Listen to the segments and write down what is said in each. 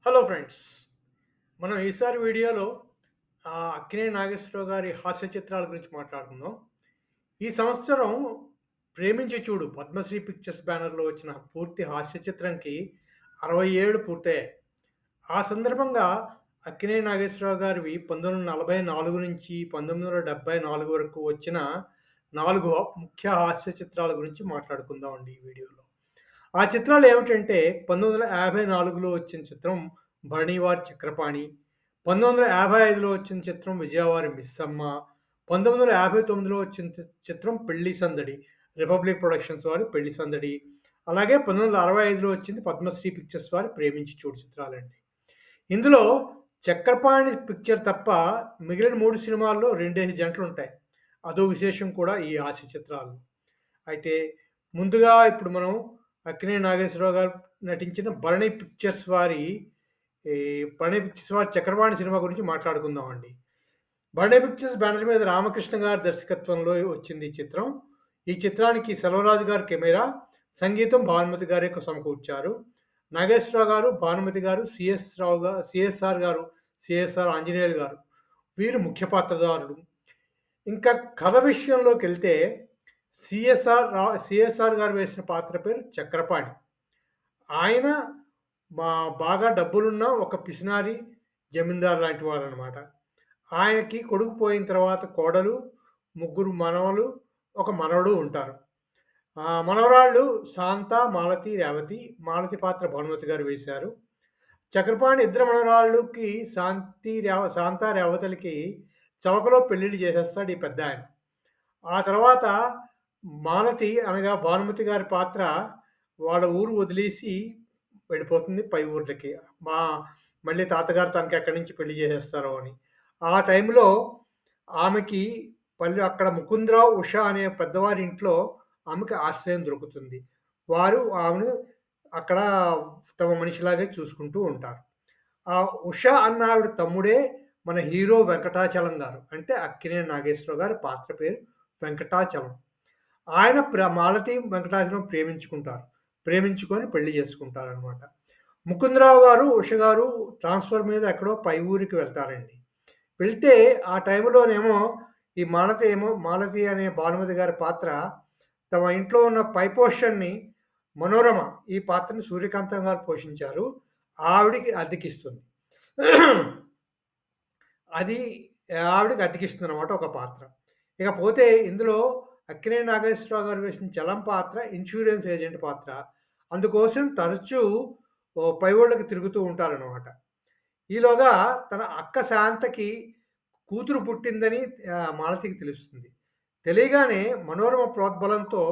Hello friends. మనం ఈసారి వీడియోలో 'అక్కినేని నాగేశ్వరరావు' గారి హాస్య చిత్రాల గురించి మాట్లాడుకుందాం. ఈ సంవత్సరం 'ప్రేమించి చూడు' పద్మశ్రీ పిక్చర్స్ బ్యానర్‌లో వచ్చిన పూర్తి హాస్య చిత్రంకి 60 ఏళ్ళు పూర్తయ్యాయి. ఆ సందర్భంగా అక్కినేని నాగేశ్వరరావు గారివి 1944 నుంచి 1974 వరకు వచ్చిన 4 ముఖ్య హాస్య చిత్రాల గురించి మాట్లాడుకుందామండి ఈ వీడియోలో. ఆ చిత్రాలు ఏమిటంటే 1954లో వచ్చిన చిత్రం 'భరణివారి చక్రపాణి', 1955లో వచ్చిన చిత్రం 'విజయవారి మిస్సమ్మ', 1959లో వచ్చిన చిత్రం 'పెళ్లి సందడి' రిపబ్లిక్ ప్రొడక్షన్స్ వారి 'పెళ్లి సందడి', అలాగే 1965లో వచ్చింది పద్మశ్రీ పిక్చర్స్ వారి 'ప్రేమించి చూడు' చిత్రాలండి. ఇందులో 'చక్రపాణి' పిక్చర్ తప్ప మిగిలిన 3 సినిమాల్లో 2 జంటలుంటాయి. అదో విశేషం కూడా ఈ హాస్య చిత్రాల్లో. అయితే ముందుగా ఇప్పుడు మనం అక్కినేని నాగేశ్వరరావు గారు నటించిన 'భరణి పిక్చర్స్' వారి ఈ 'భరణి పిక్చర్స్' వారి 'చక్రపాణి' సినిమా గురించి మాట్లాడుకుందామండి. 'భరణి పిక్చర్స్' బ్యానర్ మీద రామకృష్ణ గారి దర్శకత్వంలో వచ్చింది ఈ చిత్రం. ఈ చిత్రానికి సెల్వరాజు గారు కెమెరా, సంగీతం భానుమతి గారే సమకూర్చారు. నాగేశ్వరరావు గారు, భానుమతి గారు, సిఎస్ఆర్ గారు, సిఎస్ఆర్ ఆంజనేయులు గారు వీరు ముఖ్య పాత్రధారులు. ఇంకా కథ విషయంలోకెళ్తే సిఎస్ఆర్ గారు వేసిన పాత్ర పేరు చక్రపాణి. ఆయన మా బాగా డబ్బులున్న ఒక పిసినారి జమీందారు లాంటి వాడనమాట. ఆయనకి కొడుకు పోయిన తర్వాత కోడలు, ముగ్గురు మనవలు, ఒక మనవడు ఉంటారు. మనవరాళ్ళు శాంత, మాలతి, రేవతి. మాలతి పాత్ర భానుమతి గారు వేశారు. చక్రపాణి ఇద్దరు మనవరాళ్ళకి శాంత, రేవతులకి చవకలో పెళ్ళిళ్ళు చేసేస్తాడు ఈ పెద్దాయన. ఆ తర్వాత మాలతి అనగా భానుమతి గారి పాత్ర వాళ్ళ ఊరు వదిలేసి వెళ్ళిపోతుంది పై ఊర్లకి. మా మళ్ళీ తాతగారు తనకెక్కడి నుంచి పెళ్లి చేసేస్తారో అని. ఆ టైంలో ఆమెకి అక్కడ ముకుందరావు, ఉష అనే పెద్దవారి ఇంట్లో ఆమెకి ఆశ్రయం దొరుకుతుంది. వారు ఆమెను అక్కడ తమ మనిషిలాగే చూసుకుంటూ ఉంటారు. ఆ ఉష అన్న ఆవిడ తమ్ముడే మన హీరో వెంకటాచలం గారు. అంటే అక్కినేని నాగేశ్వరరావు గారి పాత్ర పేరు వెంకటాచలం. ఆయన మాలతి, వెంకటాచలం ప్రేమించుకుంటారు. ప్రేమించుకొని పెళ్లి చేసుకుంటారనమాట. ముకుందరావు గారు, ఉష గారు ట్రాన్స్‌ఫర్ మీద ఎక్కడో పై ఊరికి వెళ్తారండి. వెళ్తే ఆ టైంలోనేమో ఈ మాలతి అనే భానుమతి గారి పాత్ర తమ ఇంట్లో ఉన్న పై పోర్షన్‌ని మనోరమ ఈ పాత్రని సూర్యకాంతం గారు పోషించారు. ఆవిడకి అద్దెకిస్తుంది. అది ఆవిడకి అద్దెకిస్తుందనమాట ఒక పాత్ర. ఇకపోతే ఇందులో అక్కినేని నాగేశ్వరరావు గారు వేసిన చలం పాత్ర ఇన్స్యూరెన్స్ ఏజెంట్ పాత్ర. అందుకోసం తరచూ పై ఊళ్ళకి తిరుగుతూ ఉంటారనమాట. ఈలోగా తన అక్క శాంతకి కూతురు పుట్టిందని మాలతికి తెలుస్తుంది. తెలియగానే మనోరమ ప్రోద్బలంతో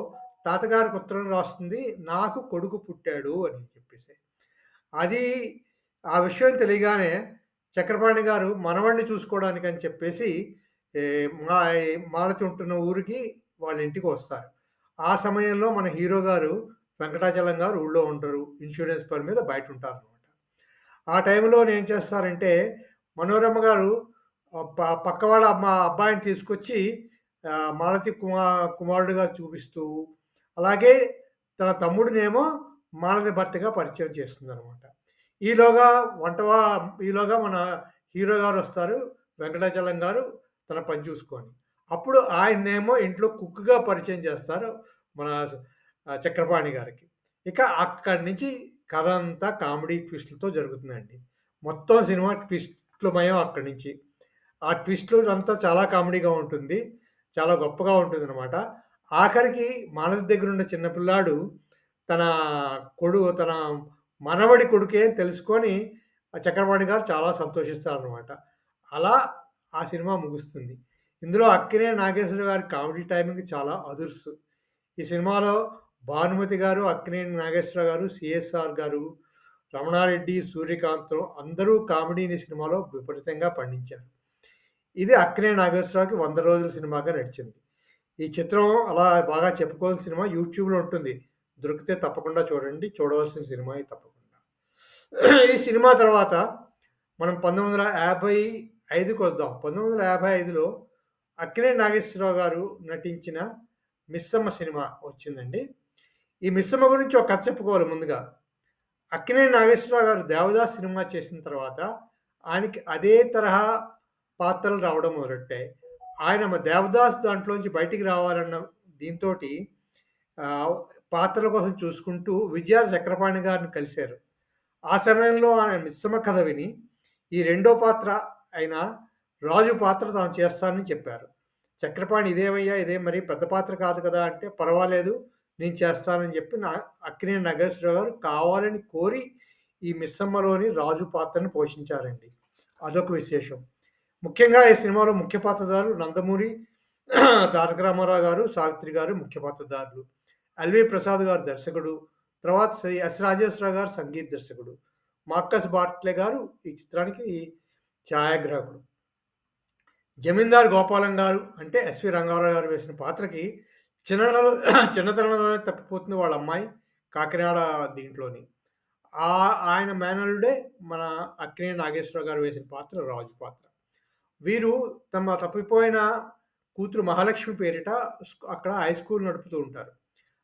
తాతగారికి ఉత్తరం రాస్తుంది. నాకు కొడుకు పుట్టాడు అని చెప్పేసి. అది ఆ విషయం తెలియగానే చక్రపాణి గారు మనవడిని చూసుకోవడానికని చెప్పేసి ఏ మా మాలతి ఉంటున్న ఊరికి వాళ్ళ ఇంటికి వస్తారు. ఆ సమయంలో మన హీరో గారు వెంకటాచలం గారు ఊళ్ళో ఉండరు. ఇన్స్యూరెన్స్ పని మీద బయటుంటారనమాట. ఆ టైంలోనేం చేస్తారంటే మనోరమ గారు పక్క వాళ్ళ అబ్బాయిని తీసుకొచ్చి మాలతి కుమారుడిగా చూపిస్తూ, అలాగే తన తమ్ముడినేమో మాలతి భర్తగా పరిచయం చేస్తుందనమాట. ఈలోగా వంటవా ఈలోగా మన హీరో గారొస్తారు. వెంకటాచలం గారు తన పని చూసుకొని. అప్పుడు ఆయన్నేమో ఇంట్లో కుక్‌గా పరిచయం చేస్తారు మన చక్రపాణి గారికి. ఇక అక్కడి నుంచి కథంతా కామెడీ ట్విస్ట్‌లతో జరుగుతుందండి. మొత్తం సినిమా ట్విస్ట్‌లమయం అక్కడి నుంచి. ఆ ట్విస్ట్‌లు అంతా చాలా కామెడీగా ఉంటుంది. చాలా గొప్పగా ఉంటుందనమాట. ఆఖరికి మానస్ దగ్గరున్న చిన్న పిల్లాడు తన తన మనవడి కొడుకే అని తెలుసుకొని ఆ చక్రపాణి గారు చాలా సంతోషిస్తారనమాట. అలా ఆ సినిమా ముగుస్తుంది. ఇందులో అక్కినేని నాగేశ్వరరావు గారి కామెడీ టైమింగ్ చాలా అదుర్సు. ఈ సినిమాలో భానుమతి గారు, అక్కినేని నాగేశ్వరరావు గారు, సిఎస్ఆర్ గారు, రమణారెడ్డి, సూర్యకాంత్ అందరూ కామెడీని సినిమాలో విపరీతంగా పండించారు. ఇది అక్కినేని నాగేశ్వరరావుకి 100 రోజుల సినిమాగా నడిచింది. ఈ చిత్రం అలా బాగా చెప్పుకోవాల్సిన సినిమా యూట్యూబ్‌లో ఉంటుంది. దొరికితే తప్పకుండా చూడండి. చూడవలసిన సినిమా ఇది తప్పకుండా. ఈ సినిమా తర్వాత మనం 1955కొద్దాం. 1955లో అక్కినేని నాగేశ్వరరావు గారు నటించిన 'మిస్సమ్మ' సినిమా వచ్చిందండి. ఈ 'మిస్సమ్మ' గురించి ఒక కథ చెప్పుకోవాలి ముందుగా. అక్కినేని నాగేశ్వరరావు గారు దేవదాస్ సినిమా చేసిన తర్వాత ఆయనకి అదే తరహా పాత్రలు రావడం మొదలెట్టాయి. ఆయన 'దేవదాస్' దాంట్లోంచి బయటికి రావాలన్న దీంతోటి ఆహ్, పాత్రల కోసం చూసుకుంటూ విజయ చక్రపాణి గారిని కలిసారు. ఆ సమయంలో ఆయన మిశ్రమ కథ విని, ఈ రెండో పాత్ర అయిన రాజు పాత్ర తాను చేస్తానని చెప్పారు. చక్రపాణి ఇదేమయ్యా! ఇదేం మరి పెద్ద పాత్ర కాదు కదా! అంటే పర్వాలేదు నేను చేస్తానని చెప్పి అక్కినేని నాగేశ్వరరావు గారు కావాలని కోరి ఈ మిస్సమ్మలోని రాజు పాత్రను పోషించారండి. అదొక విశేషం. ముఖ్యంగా ఈ సినిమాలో ముఖ్య పాత్రధారులు నందమూరి తారక రామారావు గారు, సావిత్రి గారు ముఖ్య పాత్రధారులు. ఎల్‌వి ప్రసాద్ గారు దర్శకుడు. తర్వాత ఎస్. రాజేశ్వరరావు గారు సంగీత దర్శకుడు. మార్కస్ బార్ట్లే గారు ఈ చిత్రానికి ఛాయాగ్రాహకుడు. జమీందారు గోపాలం గారు అంటే ఎస్‌వి రంగారావు గారు వేసిన పాత్రకి చిన్నతనంలో చిన్నతనంలోనే తప్పిపోతుంది వాళ్ళ అమ్మాయి కాకినాడ దీంట్లోని. ఆయన మేనల్లుడే మన అక్కినేని నాగేశ్వరరావు గారు వేసిన పాత్ర రాజు పాత్ర. వీరు తమ తప్పిపోయిన కూతురు మహాలక్ష్మి పేరిట అక్కడ హై స్కూల్ నడుపుతూ ఉంటారు.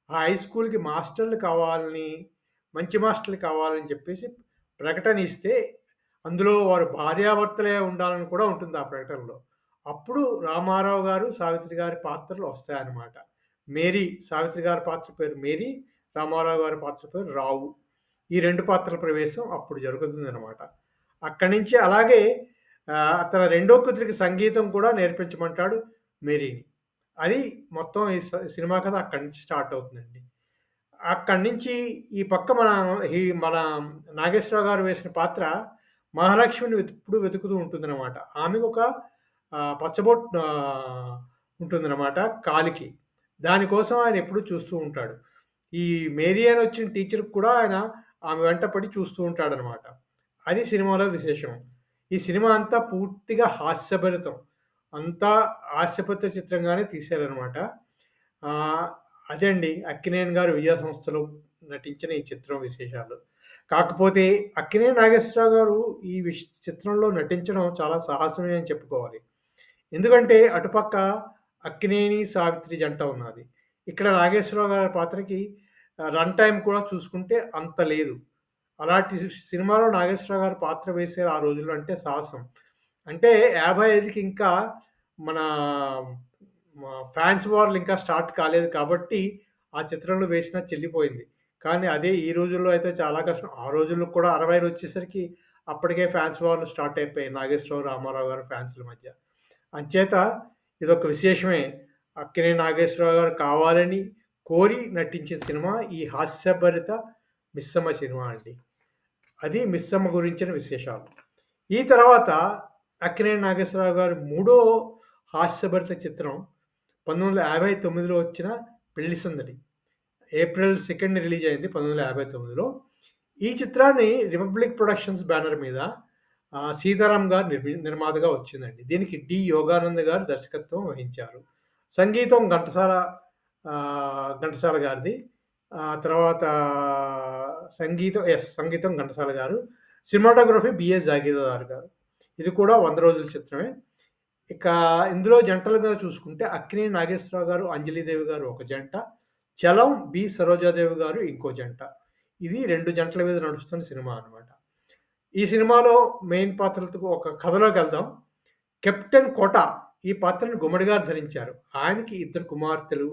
ఆ హై స్కూల్‌కి మాస్టర్‌లు కావాలని, మంచి మాస్టర్‌లు కావాలని చెప్పేసి ప్రకటన ఇస్తే, అందులో వారు భార్యాభర్తలే ఉండాలని కూడా ఉంటుంది ఆ ప్రకటనలో. అప్పుడు రామారావు గారు, సావిత్రి గారి పాత్రలు వస్తాయన్నమాట. మేరీ, సావిత్రి గారి పాత్ర పేరు మేరీ, రామారావు గారి పాత్ర పేరు రావు. ఈ 2 పాత్రల ప్రవేశం అప్పుడు జరుగుతుందనమాట. అక్కడి నుంచి అలాగే తన రెండో కూతురికి సంగీతం కూడా నేర్పించమంటాడు మేరీని. అది మొత్తం ఈ సినిమా కథ అక్కడి నుంచి స్టార్ట్ అవుతుందండి. అక్కడి నుంచి ఈ పక్క మన నాగేశ్వరరావు గారు వేసిన పాత్ర మహాలక్ష్మిని ఎప్పుడు వెతుకుతూ ఉంటుందనమాట. ఆమెకొక పచ్చబొట్టు ఉంటుందనమాట కాలికి. దానికోసం ఆయన ఎప్పుడూ చూస్తూ ఉంటాడు. ఈ మేరీ అని వచ్చిన టీచర్‌కి కూడా ఆయన ఆమె వెంట పడి చూస్తూ ఉంటాడనమాట. అది సినిమాలో విశేషం. ఈ సినిమా అంతా పూర్తిగా హాస్యభరితం. అంతా హాస్యభరిత చిత్రంగానే తీశారనమాట. ఆహ్, అదే అండి 'అక్కినేని గారు విజయ సంస్థలో' నటించిన ఈ చిత్రం విశేషాలు. కాకపోతే అక్కినేని నాగేశ్వరరావు గారు ఈ చిత్రంలో నటించడం చాలా సాహసమే అని చెప్పుకోవాలి. ఎందుకంటే అటుపక్క అక్కినేని, సావిత్రి జంట ఉన్నది. ఇక్కడ నాగేశ్వరరావు గారి పాత్రకి రన్ టైమ్ కూడా చూసుకుంటే అంత లేదు. అలాంటి సినిమాలో నాగేశ్వరరావు గారు పాత్ర వేశారు ఆ రోజుల్లో అంటే సాహసం. అంటే 55కి ఇంకా మన ఫ్యాన్స్ వార్‌లు ఇంకా స్టార్ట్ కాలేదు కాబట్టి, ఆ చిత్రంలో వేసినా చెల్లిపోయింది. కానీ అదే ఈ రోజుల్లో అయితే చాలా కష్టం. ఆ రోజుల్లో కూడా 60లు వచ్చేసరికి అప్పటికే ఫ్యాన్స్ వార్‌లు స్టార్ట్ అయిపోయాయి. నాగేశ్వరరావు, రామారావు గారు ఫ్యాన్స్‌ల మధ్య. అంచేత ఇదొక విశేషమే. అక్కినేని నాగేశ్వరరావు గారు కావాలని కోరి నటించిన సినిమా ఈ హాస్యభరిత మిస్సమ్మ సినిమా అండి. అది మిస్సమ్మ గురించిన విశేషాలు. ఈ తర్వాత అక్కినేని నాగేశ్వరరావు గారి మూడో హాస్యభరిత చిత్రం 1959లో వచ్చిన 'పెళ్లి సందడి'. ఏప్రిల్ 2 రిలీజ్ అయింది 1959లో. ఈ చిత్రాన్ని రిపబ్లిక్ ప్రొడక్షన్స్ బ్యానర్ మీద సీతారాం గారు నిర్మాతగా వచ్చిందండి. దీనికి యోగానంద్ గారు దర్శకత్వం వహించారు. సంగీతం ఘంటసాల గారిది. తర్వాత సంగీతం ఘంటసాల గారు. సినిమాటోగ్రఫీ బిఎస్ జాగీర్దార్ గారు. ఇది కూడా 100 రోజుల చిత్రమే. ఇక ఇందులో జంటలుగా చూసుకుంటే అక్కినేని నాగేశ్వరరావు గారు, అంజలీదేవి గారు ఒక జంట. చలం బి. సరోజాదేవి గారు ఇంకో జంట. ఇది 2 జంటల మీద నడుస్తున్న సినిమా అనమాట. ఈ సినిమాలో మెయిన్ పాత్రలతో ఒక కథలోకెళ్దాం. కెప్టెన్ కోట ఈ పాత్రను గుమ్మడి గారు ధరించారు. ఆయనకి ఇద్దరు కుమార్తెలు.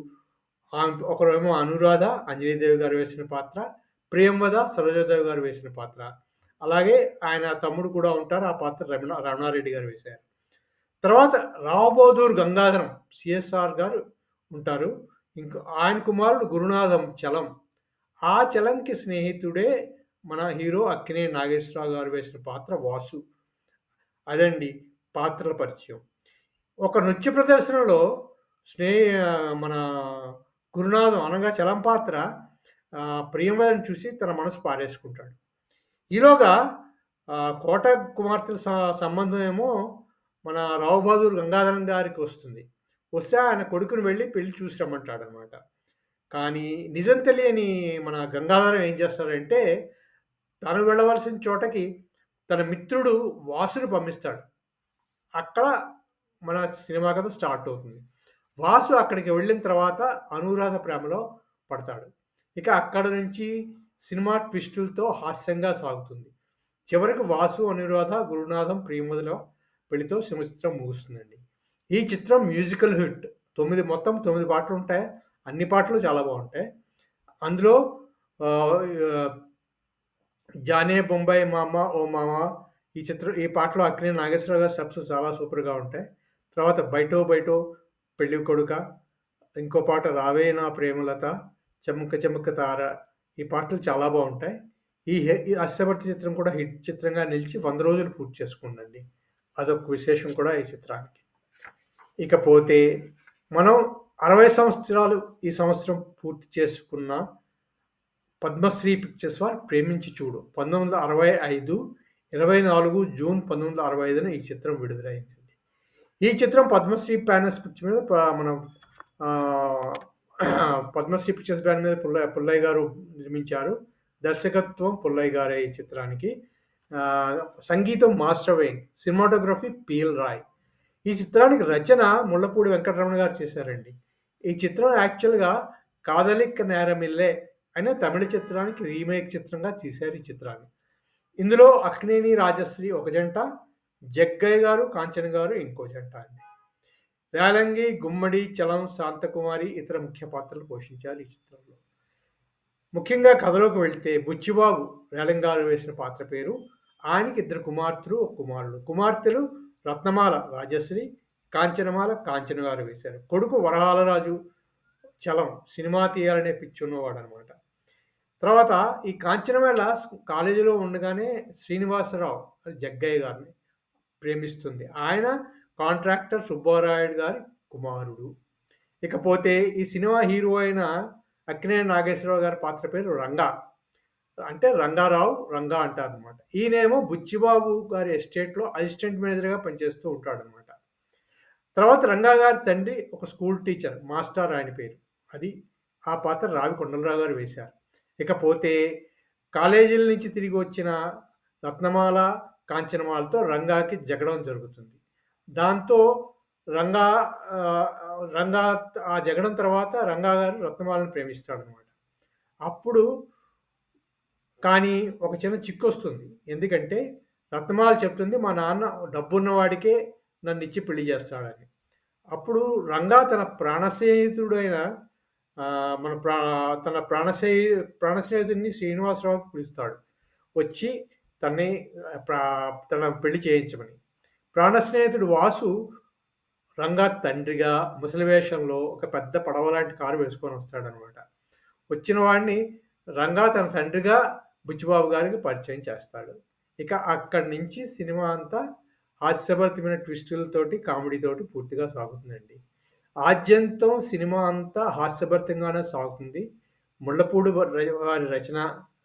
ఒకరేమో అనురాధ, అంజలీదేవి గారు వేసిన పాత్ర. ప్రియంవద, సరోజాదేవి గారు వేసిన పాత్ర. అలాగే ఆయన తమ్ముడు కూడా ఉంటారు. ఆ పాత్ర రమణారెడ్డి గారు వేశారు. తర్వాత రావబోదూర్ గంగాధరం సిఎస్ఆర్ గారు ఉంటారు. ఆయన కుమారుడు గురునాథం చలం. ఆ చలంకి స్నేహితుడే మన హీరో అక్కినేని నాగేశ్వరరావు గారు వేసిన పాత్ర వాసు. అదండి పాత్రల పరిచయం. ఒక నృత్య ప్రదర్శనలో మన గురునాథం అనగా చలం పాత్ర ప్రియమదని చూసి తన మనసు పారేసుకుంటాడు. ఈలోగా కోట కుమార్తెల సంబంధం ఏమో మన రావు బహదూర్ గంగాధరం గారికి వస్తుంది. వస్తే ఆయన కొడుకుని వెళ్ళి పెళ్లి చూసి రమ్మంటాడనమాట. కానీ నిజం తెలియని మన గంగాధరం ఏం చేస్తాడంటే, తను వెళ్ళవలసిన చోటకి తన మిత్రుడు వాసుని పంపిస్తాడు. అక్కడ మన సినిమా కథ స్టార్ట్ అవుతుంది. వాసు అక్కడికి వెళ్ళిన తర్వాత అనురాధ ప్రేమలో పడతాడు. ఇక అక్కడ నుంచి సినిమా ట్విస్టులతో హాస్యంగా సాగుతుంది. చివరికి వాసు, అనురాధ, గురునాథం, ప్రియమధుల పెళ్లితో చిత్రం ముగుస్తుందండి. ఈ చిత్రం మ్యూజికల్ హిట్. మొత్తం 9 పాటలుంటాయి. అన్ని పాటలు చాలా బావుంటాయి. అందులో ఆహ్, ఆహ్, 'జానే బొంబాయి మామ ఓ మామ' ఈ పాటలో అక్కినేని నాగేశ్వరరావు గారి స్టెప్స్ చాలా సూపర్‌గా ఉంటాయి. తర్వాత 'బైటో బైటో పెళ్ళి కొడుక', ఇంకో పాట 'రావే నా ప్రేమలత', 'చెమ్మక చెమ్మక తార' ఈ పాటలు చాలా బావుంటాయి. ఈ 'హాస్యభర్త' చిత్రం కూడా హిట్ చిత్రంగా నిలిచి 100 రోజులు పూర్తి చేసుకుందండి. అదొక విశేషం కూడా ఈ చిత్రానికి. ఇకపోతే మనం 60 సంవత్సరాలు ఈ సంవత్సరం పూర్తి చేసుకున్న పద్మశ్రీ పిక్చర్స్ వారు 'ప్రేమించి చూడు' 1965 24 జూన్ 1965న ఈ చిత్రం విడుదలైందండి. ఈ చిత్రం పద్మశ్రీ బ్యానర్స్ పిక్చర్ మీద మనం ఆహ్, పద్మశ్రీ పిక్చర్స్ బ్యానర్ మీద పుల్లయ్య గారు నిర్మించారు. దర్శకత్వం పుల్లయ్య గారే ఈ చిత్రానికి. ఆహ్, సంగీతం మాస్టర్ వైన్, సినిమాటోగ్రఫీ పి.ఎల్. రాయ్. ఈ చిత్రానికి రచన ముళ్ళపూడి వెంకటరమణ గారు చేశారండి. ఈ చిత్రం యాక్చువల్‌గా 'కాదలిక్ నేరమిల్లే' అనే తమిళ చిత్రానికి రీమేక్ చిత్రంగా తీశారు ఈ చిత్రాన్ని. ఇందులో అక్కినేని, రాజశ్రీ ఒక జంట, జగ్గయ్య గారు, కాంచన గారు ఇంకో జంట అండి. రేలంగి, గుమ్మడి, చలం, శాంతకుమారి ఇతర ముఖ్య పాత్రలు పోషించారు ఈ చిత్రంలో. ముఖ్యంగా కథలోకి వెళ్తే బుచ్చిబాబు రేలంగి గారు వేసిన పాత్ర పేరు. ఆయనకి 2 కుమార్తెలు, 1 కుమారుడు. కుమార్తెలు రత్నమాల రాజశ్రీ, కాంచనమాల కాంచన గారు వేశారు. కొడుకు వరహాలరాజు చలం సినిమా తీయాలనే పిచ్చున్నవాడనమాట. తర్వాత ఈ కాంచనమాల కాలేజీలో ఉండగానే శ్రీనివాసరావు జగ్గయ్య గారిని ప్రేమిస్తుంది. ఆయన కాంట్రాక్టర్ సుబ్బారాయుడు గారి కుమారుడు. ఇకపోతే ఈ సినిమా హీరో అయిన అక్కినేని నాగేశ్వరరావు గారి పాత్ర పేరు రంగా. అంటే రంగారావు, రంగా అంటారనమాట. ఈయనేమో బుచ్చిబాబు గారి ఎస్టేట్‌లో అసిస్టెంట్ మేనేజర్‌గా పనిచేస్తూ ఉంటాడనమాట. తర్వాత రంగా గారి తండ్రి ఒక స్కూల్ టీచర్. మాస్టర్ ఆయన పేరు. అది ఆ పాత్ర రావి కొండలరావు గారు వేశారు. ఇకపోతే కాలేజీల నుంచి తిరిగి వచ్చిన రత్నమాల, కాంచనమాలతో రంగాకి జగడం జరుగుతుంది. దాంతో రంగా ఆహ్, రంగా ఆ జగడం తర్వాత రంగా గారు రత్నమాలను ప్రేమిస్తాడనమాట. అప్పుడు కానీ ఒక చిన్న చిక్కొస్తుంది. ఎందుకంటే రత్నమాల చెప్తుంది మా నాన్న డబ్బున్నవాడికే నన్నిచ్చి పెళ్లి చేస్తాడని. అప్పుడు రంగా తన ప్రాణ స్నేహితుడైన ఆహ్, మన ప్రా తన ప్రాణ స్నేహితుడిని శ్రీనివాసరావుకి పిలుస్తాడు. వచ్చి తన్ని తన పెళ్లి చేయించమని. ప్రాణ స్నేహితుడు వాసు రంగా తండ్రిగా ముసలి వేషంలో ఒక పెద్ద పడవ లాంటి కారు వేసుకొనొస్తాడనమాట. వచ్చిన వాడిని రంగా తన తండ్రిగా బుచ్చిబాబు గారికి పరిచయం చేస్తాడు. ఇక అక్కడి నుంచి సినిమా అంతా హాస్యభరితమైన ట్విస్టులతోటి, కామెడీతోటి పూర్తిగా సాగుతుందండి. ఆద్యంతం సినిమా అంతా హాస్యభరితంగానే సాగుతుంది. ముళ్ళపూడి వారి రచన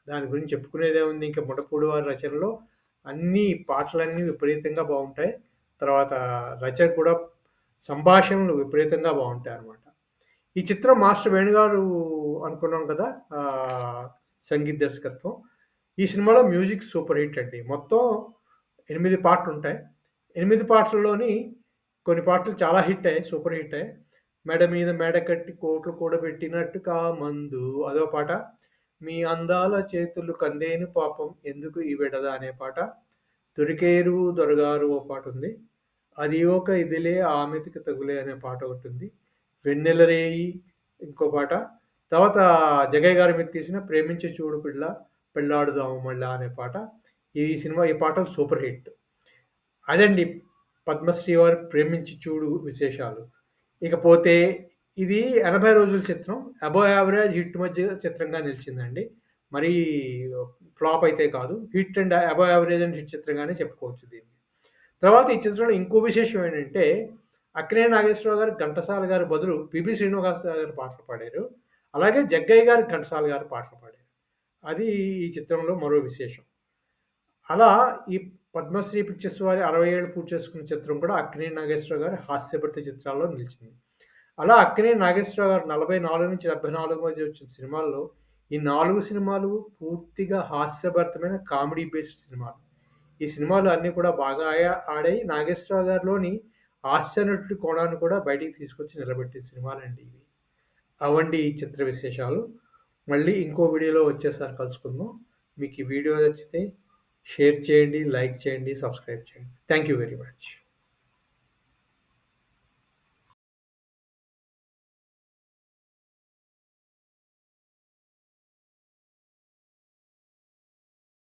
దాని గురించి చెప్పుకునేదేముంది. ఇంక ముళ్ళపూడి వారి రచనలో అన్నీ పాటలన్నీ విపరీతంగా బావుంటాయి. తర్వాత రచన కూడా సంభాషణలు విపరీతంగా బావుంటాయన్నమాట. ఈ చిత్రం మాస్టర్ వేణుగారు అనుకున్నాం కదా! సంగీత దర్శకత్వం. ఈ సినిమాలో మ్యూజిక్ సూపర్ హిట్ అండి. మొత్తం 8 పాటలుంటాయి. 8 పాటల్లోని కొన్ని పాటలు చాలా హిట్ అయ్యాయి. సూపర్ హిట్ అయ్యాయి. 'మెడ మీద మెడ కట్టి కోట్లు కూడబెట్టినట్టు కామందు' అదో పాట. 'మీ అందాల చేతులు కందేను పాపం ఎందుకు ఈ వెడద' అనే పాట. 'దొరికేరు దొరగారు' ఓ పాటుంది. 'అది ఒక ఇదిలే ఆమెతికి తగులే' అనే పాట ఒకటుంది. 'వెన్నెల రేయి' ఇంకో పాట. తర్వాత జగ్గయ్య గారి మీద తీసిన 'ప్రేమించి చూడు పిల్ల పెళ్లాడుదాము మళ్ళా' అనే పాట. ఈ పాటలు సూపర్ హిట్. అదండి పద్మశ్రీ వారు 'ప్రేమించి చూడు' విశేషాలు. ఇకపోతే ఇది 80 రోజుల చిత్రం. అబోవ్ యావరేజ్ హిట్ మధ్య చిత్రంగా నిలిచిందండి. మరీ ఫ్లాప్ అయితే కాదు. Hit and above average and hit చిత్రంగానే చెప్పుకోవచ్చు దీన్ని. తర్వాత ఈ చిత్రంలో ఇంకో విశేషం ఏంటంటే, అక్కినేని నాగేశ్వరరావు గారు, ఘంటసాల గారి బదులు పిబి శ్రీనివాస్ గారు పాటలు పాడారు. అలాగే జగ్గయ్య గారు, ఘంటసాల గారు పాటలు పాడారు. అది ఈ చిత్రంలో మరో విశేషం. అలా ఈ పద్మశ్రీ పిక్చర్స్ వారి 60 ఏళ్ళు పూర్తి చేసుకున్న చిత్రం కూడా అక్కినేని నాగేశ్వరరావు గారి హాస్యభరిత చిత్రాల్లో నిలిచింది. అలా అక్కినేని నాగేశ్వరరావు గారు 44-74 మధ్య వచ్చిన సినిమాల్లో ఈ 4 సినిమాలు పూర్తిగా హాస్యభరితమైన కామెడీ బేస్డ్ సినిమాలు. ఈ సినిమాలు అన్నీ కూడా బాగా ఆడాయి. నాగేశ్వరరావు గారిలోని హాస్య నటుడి కోణాన్ని కూడా బయటికి తీసుకొచ్చి నిలబెట్టే సినిమాలండి ఇవి. అవండి ఈ చిత్ర విశేషాలు. మళ్ళీ ఇంకో వీడియోలో వచ్చేసారి కలుసుకుందాం. మీకు ఈ వీడియో నచ్చితే షేర్ చేయండి, లైక్ చేయండి, సబ్స్క్రైబ్ చేయండి. Thank you very much.